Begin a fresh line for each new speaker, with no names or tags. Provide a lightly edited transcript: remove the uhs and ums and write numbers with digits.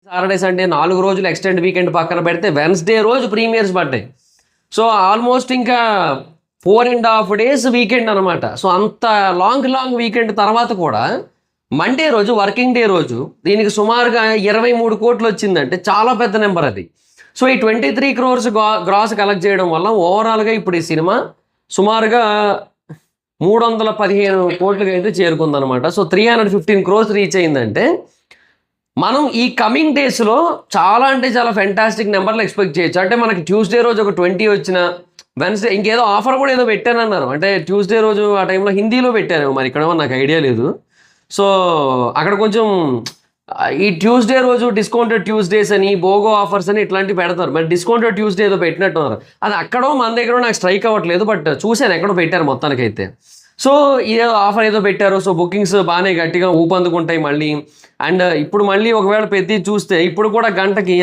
Saturday Sunday 4 రోజులు extend weekend పక్కన పెడితే వెన్స్డే రోజు ప్రీమియర్స్ పడ్డాయి. సో ఆల్మోస్ట్ ఇంకా 4.5 days వీకెండ్ అనమాట. సో అంత లాంగ్ వీకెండ్ తర్వాత కూడా మండే రోజు వర్కింగ్ డే రోజు దీనికి సుమారుగా 23 కోట్లు వచ్చిందంటే చాలా పెద్ద నెంబర్ అది. సో ఈ 23 crores గ్రాస్ కలెక్ట్ చేయడం వల్ల ఓవరాల్గా ఇప్పుడు ఈ సినిమా సుమారుగా 315 కోట్లకి అయితే చేరుకుందనమాట. సో 315 crores రీచ్ అయిందంటే మనం ఈ కమింగ్ డేస్లో చాలా అంటే చాలా ఫెంటాస్టిక్ నెంబర్లు ఎక్స్పెక్ట్ చేయొచ్చు. అంటే మనకి ట్యూస్డే రోజు ఒక 20 వచ్చిన, వెన్స్డే ఇంకేదో ఆఫర్ కూడా ఏదో పెట్టానన్నారు. అంటే ట్యూస్డే రోజు ఆ టైంలో హిందీలో పెట్టాను, మరి ఇక్కడ నాకు ఐడియా లేదు. సో అక్కడ కొంచెం ఈ ట్యూస్డే రోజు డిస్కౌంటెడ్ ట్యూస్డేస్ అని, బోగో ఆఫర్స్ అని ఇట్లాంటివి పెడతారు. మరి డిస్కౌంటెడ్ ట్యూస్డే ఏదో పెట్టినట్టున్నారు. అది అక్కడో మన దగ్గర నాకు స్ట్రైక్ అవ్వట్లేదు, బట్ చూశాను ఎక్కడో పెట్టారు మొత్తానికైతే. సో ఏదో ఆఫర్ ఏదో పెట్టారు. సో బుకింగ్స్ బాగానే గట్టిగా ఊపందుకుంటాయి మళ్ళీ. అండ్ ఇప్పుడు మళ్ళీ ఒకవేళ పెద్ద చూస్తే ఇప్పుడు కూడా గంటకి